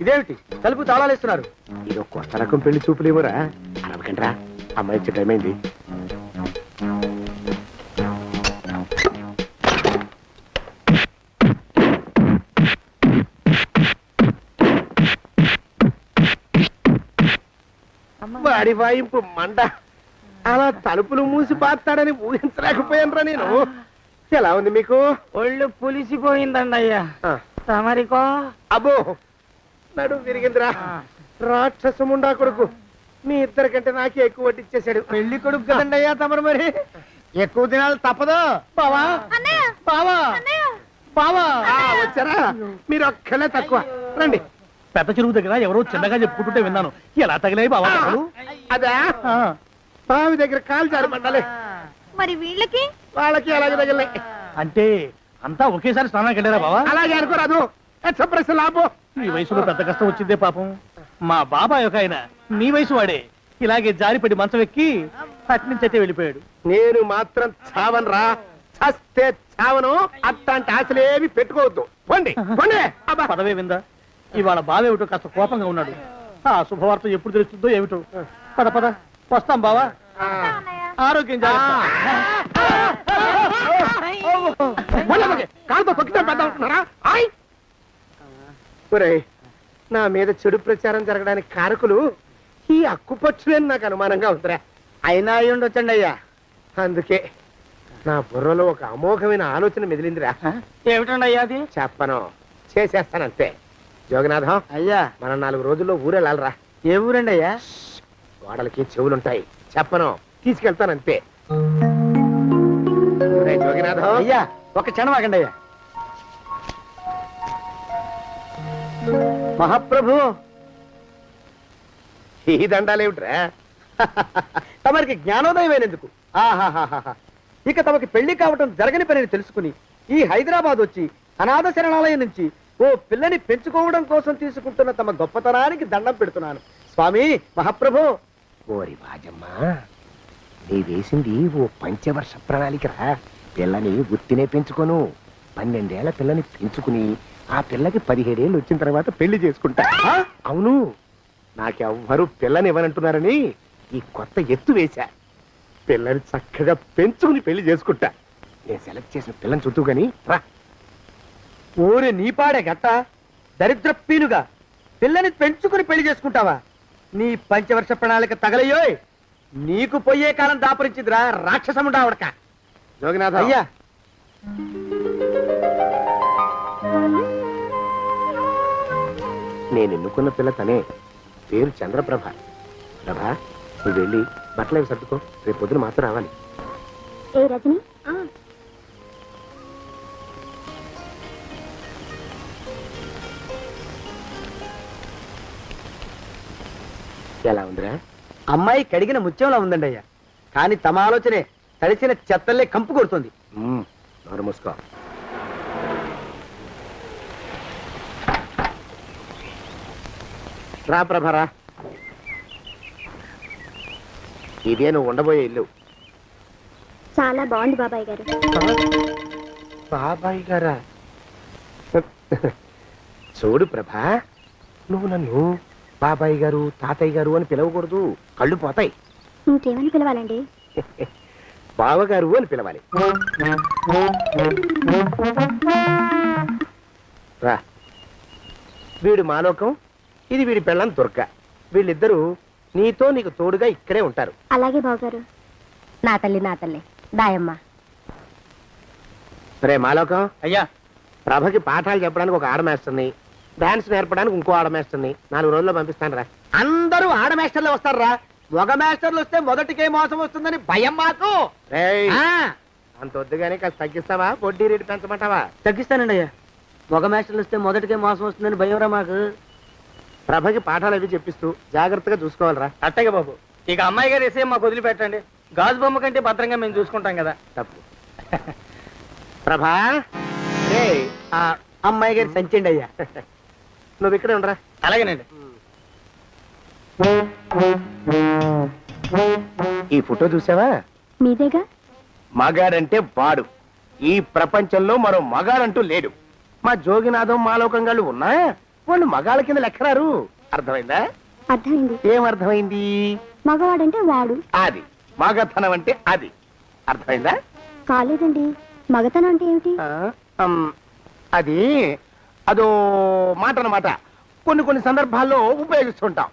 ఇదేమిటి తలుపు తాళాలు ఇస్తున్నారు? ఇది కొత్త రకం పెళ్లి చూపులు ఏమోరా. అరవకండ్రా, అమ్మాయి ఇచ్చే టైం అయింది. వాడి వాయింపు మండ. అలా తలుపులు మూసి పాతాడని ఊహించలేకపోయానురా నేను. ఎలా ఉంది మీకు? ఒళ్ళు పులిసిపోయిందండి అయ్యా. తమరికో? అబ్బో, నడు విరిగిందిరా. రాక్షసముండా కొడుకు మీ ఇద్దరికంటే నాకే ఎక్కువ వడ్డిచ్చేశాడు. పెళ్లి కొడుకు కదండి అయ్యా తమరు. మరి ఎక్కువ దినాలు తప్పదు. బావా బావా బావా, వచ్చారా? మీరు ఒక్కలే తక్కువ. రండి. పెద్ద చెరువు దగ్గర ఎవరో చిన్నగా చెప్పుకుంటుంటే విన్నాను. ఎలా తగిలాయి బావా? అదా బావి దగ్గర కాలు జారి పడ్డాలి. మరి వీళ్ళకి? వాళ్ళకి అలాగే తగిలే. అంటే అంతా ఒకేసారి స్నానానికి వెళ్ళారా బావా? అలాగే అనుకోరాదు. ప్రశ్న లాభం. ఈ వయసులో పెద్ద కష్టం వచ్చిందే పాపం. మా బాబాయ్ ఒక ఆయన మీ వయసు వాడే ఇలాగే జారిపడి మంచం ఎక్కి అట్నుంచి అయితే వెళ్ళిపోయాడు. నేను మాత్రం చావనరా. చస్తే చావను. అట్లాంటి ఆశలేమి పెట్టుకోవద్దు. పోండి పోండి. పదవే విందా, ఇవాళ బావేమిటో కాస్త కోపంగా ఉన్నాడు. ఆ శుభవార్త ఎప్పుడు తెలుస్తుందో ఏమిటో. పద పద, వస్తాం బావా. ఆరోగ్యం జాగ్రత్త. కాలుతో తొక్కితే పెద్ద ఉంటున్నారా? నా మీద చెడు ప్రచారం జరగడానికి కారకులు ఈ అక్కుపక్షులని నాకు అనుమానంగా ఉందిరా. అయినా అయి ఉండొచ్చండి అయ్యా. అందుకే నా బుర్రలో ఒక అమోఘమైన ఆలోచన మెదిలిందిరా. ఏమిటండి అయ్యా అది? చెప్పను, చేసేస్తానంతే. జోగినాథం అయ్యా, మనం 4 రోజుల్లో ఊరెళ్ళాలరా. ఏ ఊరండి అయ్యా? గోడలకి చెవులుంటాయి. చెప్పను, తీసుకెళ్తానంతే. జోగినాథం అయ్యా, ఒక క్షణం ఆగండి అయ్యా. మహాప్రభు, ఈ దండాలేమిట్రా? తమరికి జ్ఞానోదయమైనందుకు ఆహాహాహా. ఇక తమకి పెళ్లి కావటం జరగని పనిని తెలుసుకుని ఈ హైదరాబాద్ వచ్చి అనాథ శరణాలయం నుంచి ఓ పిల్లని పెంచుకోవడం కోసం తీసుకుంటున్న తమ గొప్పతనానికి దండం పెడుతున్నాను. స్వామి మహాప్రభు. ఓరి బాజమ్మా, నీ వేసింది ఓ పంచవర్ష ప్రణాళికరా. పిల్లని గుర్తినే పెంచుకోను. 12 ఏళ్ల పిల్లని పెంచుకుని ఆ పిల్లకి 17 ఏళ్ళు వచ్చిన తర్వాత పెళ్లి చేసుకుంటా. అవును, నాకెవ్వరూ పిల్లని ఇవ్వనంటున్నారని ఈ కొత్త ఎత్తు వేశా. పిల్లని చక్కగా పెంచుకుని పెళ్లి చేసుకుంటా. నేను సెలెక్ట్ చేసిన పిల్లని చుట్టూ గాని రా. ఊరి నీపాడే గట్ట దరిద్ర పీనుగా పిల్లని పెంచుకుని పెళ్లి చేసుకుంటావా? నీ పంచవర్ష ప్రణాళిక తగలయ్యోయ్. నీకు పోయే కాలం దాపరించిందిరా రాక్షసముండా ఉడక. జోగినాథ అయ్యా, నేను ఎన్నుకున్న పిల్ల తనే. పేరు చంద్రప్రభ. ప్రభ, నువ్వు వెళ్ళి బట్టలు అవి సర్దుకో, రేపు పొద్దున మాత్రం రావాలి. ఏ రజని ఎలా ఉందిరా? అమ్మాయి కడిగిన ముత్యంలా ఉందండి అయ్యా, కానీ తమ ఆలోచనే తడిసిన చెత్తల్లే కంపు కొడుతుంది. నోరు మూసుకో. రా ప్రభరా, ఇదే నువ్వు ఉండబోయే ఇల్లు. చాలా బాగుంది బాబాయ్ గారు. బాబాయ్ గారా? చూడు ప్రభా, నువ్వు నన్ను బాబాయ్ గారు తాతయ్య గారు అని పిలవకూడదు, కళ్ళు పోతాయి. ఇంకేమని పిలవాలండి? బావగారు అని పిలవాలి. రా, వీడు మాలోకం, ఇది వీడి పెళ్ళం దుర్గ. వీళ్ళిద్దరూ నీతో నీకు తోడుగా ఇక్కడే ఉంటారు. అలాగే బావగారు. నా తల్లి దాయమ్మ. రే మాలోకం, అయ్యా ప్రభకి పాఠాలు చెప్పడానికి ఒక ఆడమేస్తుంది, డాన్స్ నేర్పడానికి ఇంకో ఆడమేస్తుంది. 4 రోజుల్లో పంపిస్తాను రా. అందరూ ఆడ మాస్టర్లు వస్తారా? మగ మాస్టర్లు వస్తే మొదటికే మోసం వస్తుందని భయం మాకు. రేయ్, ఆ, అంత వద్దుగానే కాస్త తగ్గిస్తావా? వడ్డీ రేటు పెంచమంటావా? తగ్గిస్తానండి అయ్యా. మగ మాస్టర్లు వస్తే మొదటికే మోసం వస్తుందని భయం రా మాకు. ప్రభకి పాఠాలు అవి చెప్పిస్తూ జాగ్రత్తగా చూసుకోవాలిరా. అట్టగే బాబు, ఇక అమ్మాయి గారు వేసే మాకు వదిలిపెట్టండి. గాజు బొమ్మ కంటే భద్రంగా మేము చూసుకుంటాం కదా. తప్పు. ప్రభా, రేయ్, ఆ అమ్మాయి గారి సంచండి అయ్యా. నువ్వు ఇక్కడే ఉండరా. అలాగేనండి. ఈ ఫోటో చూసావా? మీదేగా? మగాడంటే వాడు. ఈ ప్రపంచంలో మరో మగాడంటూ లేడు. మా జోగినాథం మాలోకంగాళ్ళు ఉన్నా వాళ్ళు మగాళ్ళ కింద లెక్కరారు. అర్థమైందా? అర్థమైంది. ఏం అర్థమైంది? మగవాడంటే వాడు. అది మగతనం అంటే అది. అర్థమైందా? కాలేదండి. మగతనం అంటే ఏమిటి? అది అదో మాట అన్నమాట. కొన్ని సందర్భాల్లో ఉపయోగిస్తుంటాం.